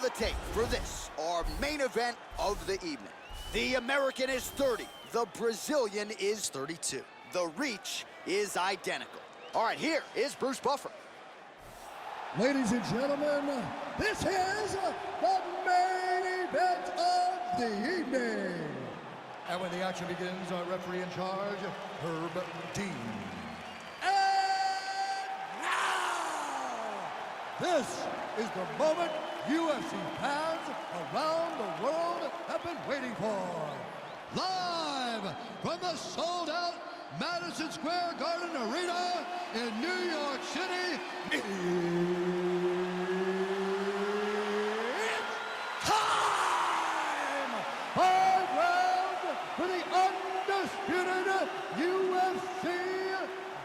the tape for this, our main event of the evening. The American is 30, the Brazilian is 32. The reach is identical. All right, here is Bruce Buffer. Ladies and gentlemen, this is the main event of the evening. And when the action begins, our referee in charge, Herb Dean. And now, this is the moment UFC fans around the world have been waiting for. Live from the sold-out Madison Square Garden Arena in New York City, it's time! 5 rounds for the undisputed UFC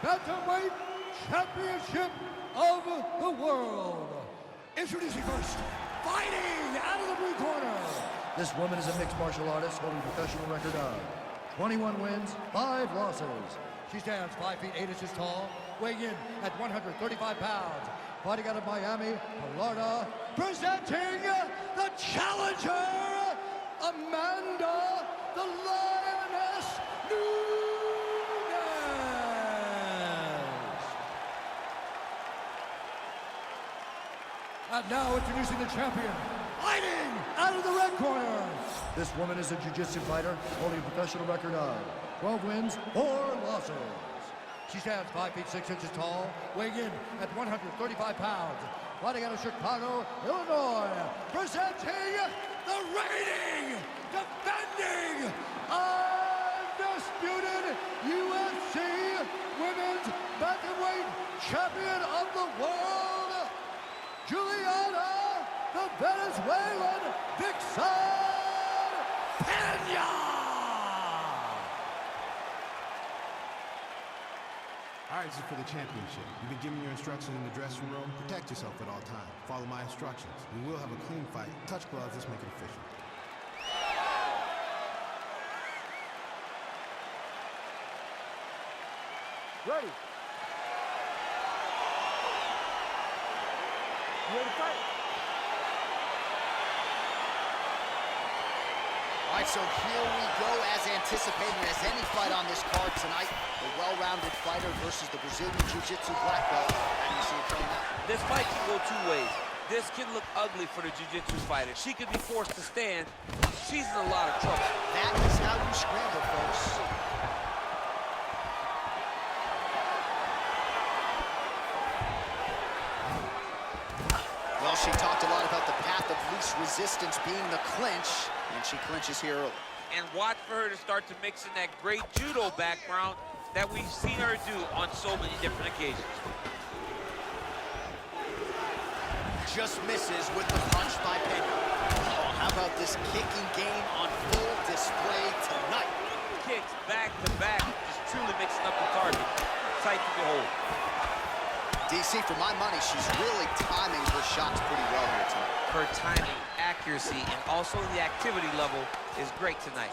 Bantamweight Championship of the world. Introducing first, fighting out of the blue corner. This woman is a mixed martial artist holding a professional record of 21 wins, 5 losses. She stands 5 feet 8 inches tall, weighing in at 135 pounds. Fighting out of Miami, Florida, presenting the challenger, Amanda the Lioness Nunes. And now introducing the champion, fighting out of the red corner. This woman is a jiu-jitsu fighter holding a professional record of 12 wins, 4 losses. She stands 5 feet 6 inches tall, weighing in at 135 pounds. Fighting out of Chicago, Illinois, presenting the reigning, defending, undisputed UFC Women's Bantamweight Champion of the world, Julianna the Venezuelan Vixen Pena! All right, this is for the championship. You've been giving your instructions in the dressing room. Protect yourself at all times. Follow my instructions. We will have a clean fight. Touch gloves, let's make it official. Ready. You ready to fight? All right, so here we go, as anticipated as any fight on this card tonight. The well-rounded fighter versus the Brazilian Jiu-Jitsu black belt. How do you see it playing out? This fight can go 2 ways. This can look ugly for the Jiu-Jitsu fighter. She could be forced to stand. She's in a lot of trouble. That is how you scramble, folks. Well, she talked a lot about the path of least resistance being the clinch, and she clinches here early. And watch for her to start to mix in that great judo background that we've seen her do on so many different occasions. Just misses with the punch by Pena. Oh, how about this kicking game on full display tonight? Kicks back to back, just truly mixing up the target. Sight to behold. DC, for my money, she's really timing her shots pretty well here tonight. Her timing, accuracy, and also the activity level is great tonight.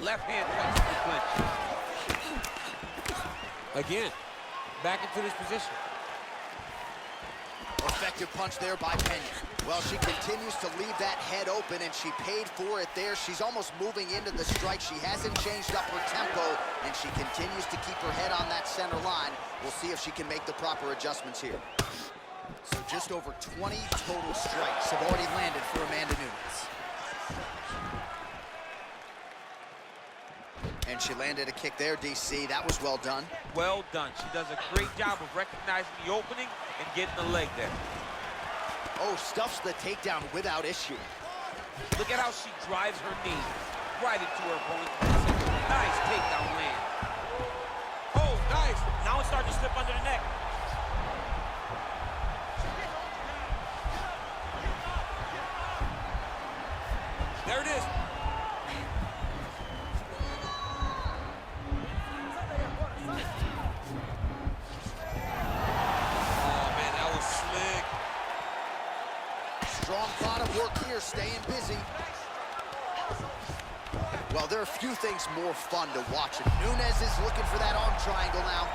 Left hand comes to the clinch. Again, back into this position. Effective punch there by Pena. Well, she continues to leave that head open, and she paid for it there. She's almost moving into the strike. She hasn't changed up her tempo, and she continues to keep her head on that center line. We'll see if she can make the proper adjustments here. So just over 20 total strikes have already landed for Amanda Nunes. And she landed a kick there, DC. That was well done. Well done. She does a great job of recognizing the opening and getting the leg there. Oh, stuffs the takedown without issue. Look at how she drives her knee right into her opponent. Nice takedown land. Oh, nice. Now it's starting to slip under the neck. There it is. Strong bottom work here, staying busy. Well, there are few things more fun to watch, and Nunes is looking for that arm triangle now.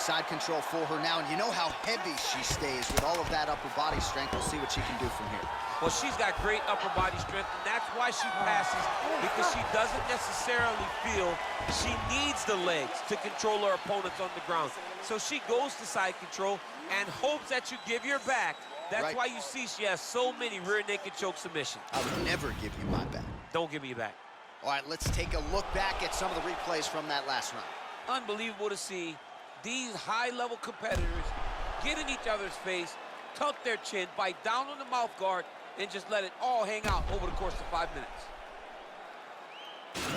side control for her now, and you know how heavy she stays with all of that upper body strength. We'll see what she can do from here. Well, she's got great upper body strength, and that's why she passes, because she doesn't necessarily feel she needs the legs to control her opponents on the ground. So she goes to side control and hopes that you give your back. That's why you see she has so many rear naked choke submissions. I would never give you my back. Don't give me your back. All right, let's take a look back at some of the replays from that last round. Unbelievable to see these high-level competitors get in each other's face, tuck their chin, bite down on the mouth guard, and just let it all hang out over the course of 5 minutes.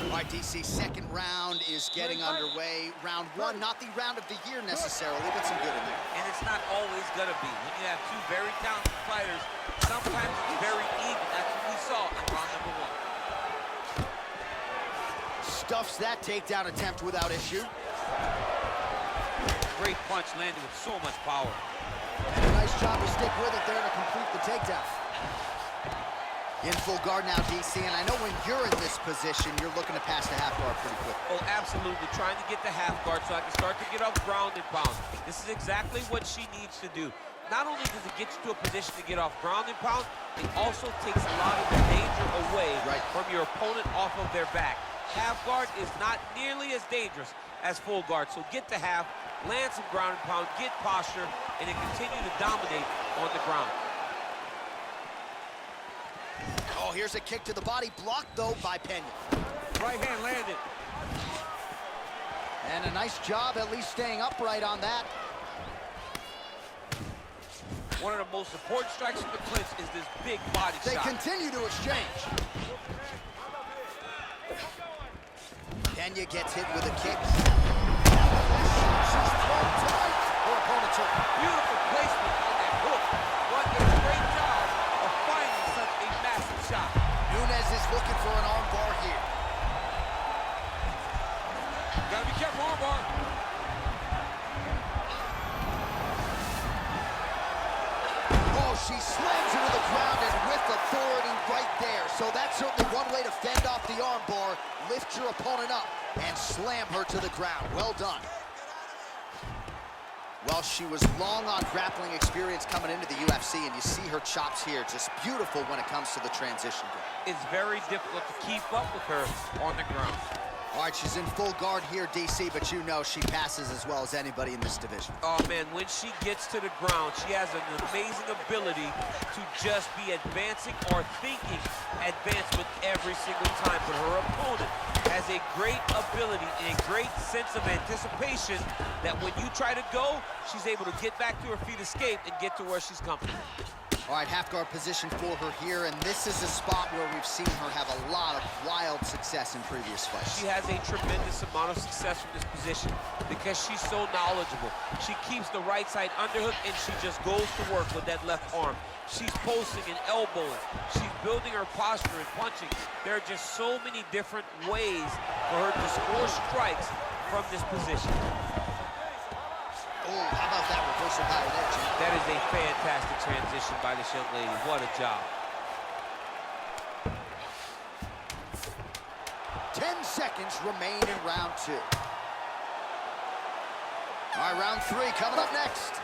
All right, DC, second round is getting underway. Round one, not the round of the year necessarily, but some good in there. And it's not always gonna be. When you have two very talented fighters, sometimes it's very even. That's what we saw in round number one. Stuffs that takedown attempt without issue. Great punch landed with so much power. And a nice job to stick with it there to complete the takedown. In full guard now, DC, and I know when you're in this position, you're looking to pass the half guard pretty quick. Oh, absolutely. Trying to get the half guard so I can start to get off ground and pound. This is exactly what she needs to do. Not only does it get you to a position to get off ground and pound, it also takes a lot of the danger away from your opponent off of their back. Half guard is not nearly as dangerous as full guard, so get the half, land some ground and pound, get posture, and then continue to dominate on the ground. Oh, here's a kick to the body, blocked though by Pena. Right hand landed. And a nice job at least staying upright on that. One of the most important strikes in the clinch is this big body They shot. continue to exchange. Pena gets hit with a kick. She's thrown tight. Her opponent's hurt. Beautiful placement on that hook. What a great job of finding such a massive shot. Nunes is looking for an arm bar here. Gotta be careful, arm bar. Oh, she slams into the ground and with authority right there. So that's certainly one way to fend off the arm bar. Lift your opponent up and slam her to the ground. Well done. Well, she was long on grappling experience coming into the UFC, and you see her chops here, just beautiful when it comes to the transition game. It's very difficult to keep up with her on the ground. All right, she's in full guard here, DC, but you know she passes as well as anybody in this division. Oh, man, when she gets to the ground, she has an amazing ability to just be advancing or thinking advancement every single time. But her opponent has a great ability and a great sense of anticipation that when you try to go, she's able to get back to her feet, escape, and get to where she's coming. All right, half guard position for her here, and this is a spot where we've seen her have a lot of wild success in previous fights. She has a tremendous amount of success from this position because she's so knowledgeable. She keeps the right side underhook, and she just goes to work with that left arm. She's posting and elbowing. She's building her posture and punching. There are just so many different ways for her to score strikes from this position. Oh, how about that reversal power there, Jim? That is a fantastic transition by this young lady. What a job. 10 seconds remain in round two. All right, round three coming up next.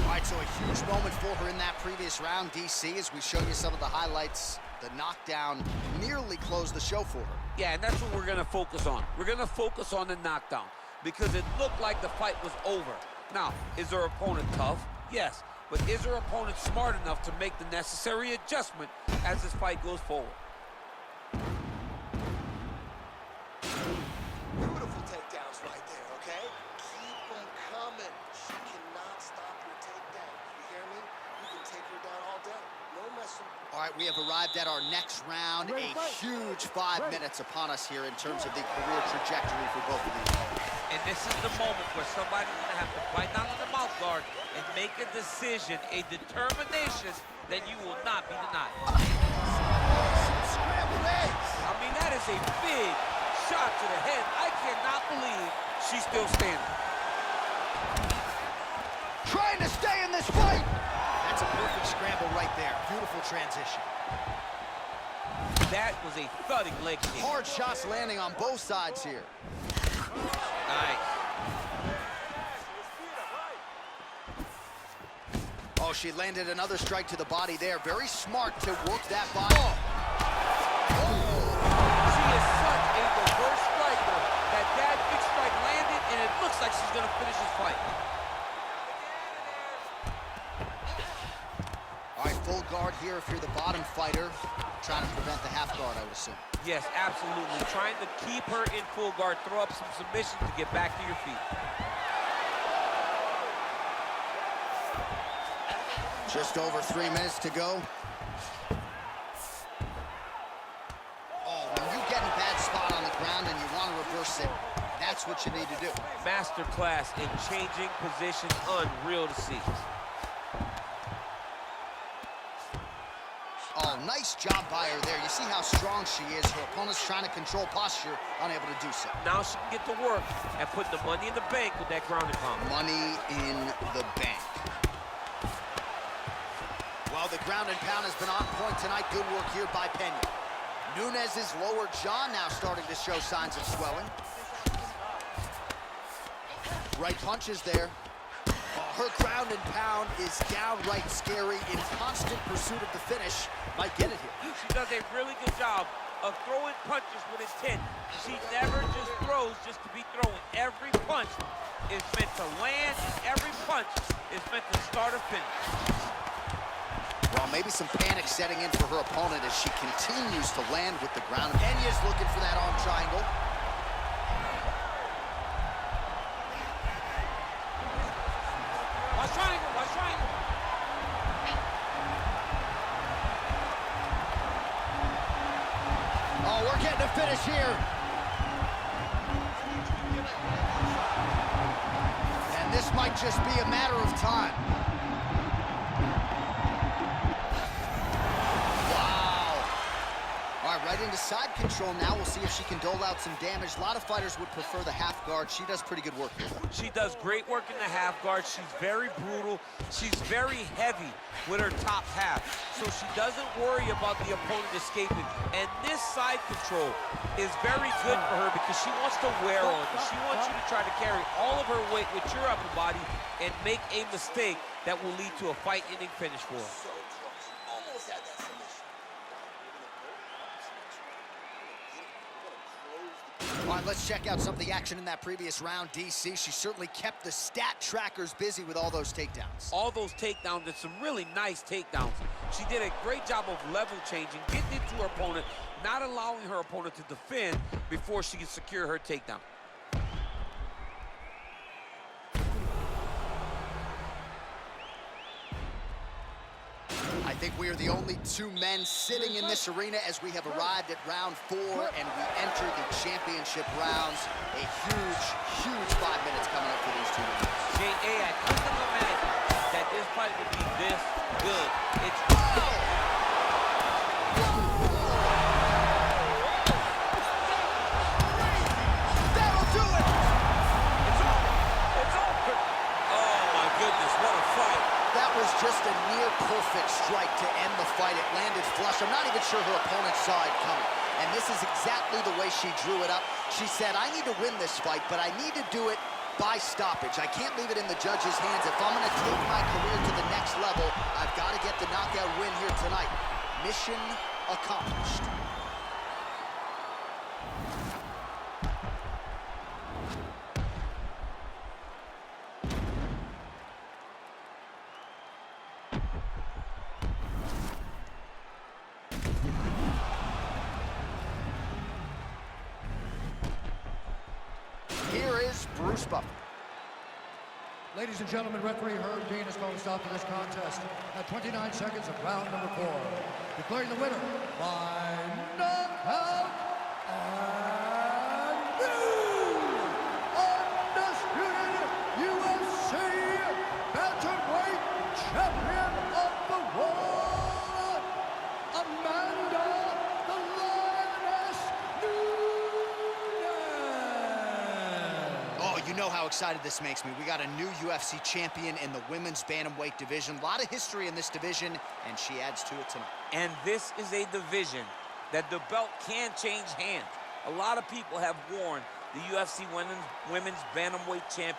All right, so a huge moment for her in that previous round, DC, as we show you some of the highlights. The knockdown nearly closed the show for her. Yeah, and that's what we're gonna focus on. We're gonna focus on the knockdown because it looked like the fight was over. Now, is her opponent tough? Yes, but is her opponent smart enough to make the necessary adjustment as this fight goes forward? Beautiful takedowns right there, okay? Keep them coming. She cannot stop your takedown. You hear me? You can take her down all day. No messing. All right, we have arrived at our next round. A huge 5 minutes upon us here in terms of the career trajectory for both of these. And this is the moment where somebody's gonna have to bite down on the mouth guard and make a decision, a determination that you will not be denied. Scrambled eggs. I mean, that is a big shot to the head. I cannot believe she's still standing. Trying to stay in this fight. That's a perfect scramble right there. Beautiful transition. That was a thudding leg kick. Hard shots landing on both sides here. Nice. Oh, she landed another strike to the body there. Very smart to work that body. Oh. She is such a diverse striker that big strike landed, and it looks like she's going to finish this fight. All right, full guard here if you're the bottom fighter. Trying to prevent the half guard, I would assume. Yes, absolutely. Trying to keep her in full guard, throw up some submissions to get back to your feet. Just over 3 minutes to go. Oh, when you get in a bad spot on the ground and you want to reverse it, that's what you need to do. Master class in changing positions, unreal to see. Oh, nice job by her there. You see how strong she is. Her opponent's trying to control posture, unable to do so. Now she can get to work and put the money in the bank with that ground and pound. Money in the bank. Well, the ground and pound has been on point tonight. Good work here by Pena. Nunes' lower jaw now starting to show signs of swelling. Right punches there. Her ground and pound is downright scary, in constant pursuit of the finish. Might get it here. She does a really good job of throwing punches with intent. She never just throws just to be throwing. Every punch is meant to land, and every punch is meant to start or finish. Well, maybe some panic setting in for her opponent as she continues to land with the ground. Pena's looking for that arm triangle. Watch triangle, watch triangle. Oh, we're getting a finish here. And this might just be a matter of time. Right into side control now. We'll see if she can dole out some damage. A lot of fighters would prefer the half guard. She does pretty good work here. She does great work in the half guard. She's very brutal. She's very heavy with her top half. So she doesn't worry about the opponent escaping. And this side control is very good for her because she wants to wear on you. She wants you to try to carry all of her weight with your upper body and make a mistake that will lead to a fight-ending finish for her. So close. Almost had that submission. All right, let's check out some of the action in that previous round. DC, she certainly kept the stat trackers busy with all those takedowns. All those takedowns and some really nice takedowns. She did a great job of level changing, getting into her opponent, not allowing her opponent to defend before she can secure her takedown. I think we are the only two men sitting in this arena as we have arrived at round 4 and we enter the championship rounds. A huge, huge 5 minutes coming up for these two winners. J.A., I couldn't have imagined that this fight would be this good. It's That'll do it! It's over. Oh, my goodness, what a fight. That was just a near-perfect strike to end the fight. It landed flush. I'm not even sure her opponent saw it coming. And this is exactly the way she drew it up. She said, I need to win this fight, but I need to do it by stoppage. I can't leave it in the judge's hands. If I'm going to take my career to the next level, I've got to get the knockout win here tonight. Mission accomplished. Bruce Buffer. Ladies and gentlemen, referee Herb Dean has called a stop to this contest at 29 seconds of round number 4. Declaring the winner by knockout and new undisputed UFC bantamweight champion of the world, Amanda the Lioness Nunes. Oh, you know how excited this makes me. We got a new UFC champion in the women's bantamweight division. A lot of history in this division, and she adds to it tonight. And this is a division that the belt can change hands. A lot of people have warned the UFC Women's Bantamweight Champion.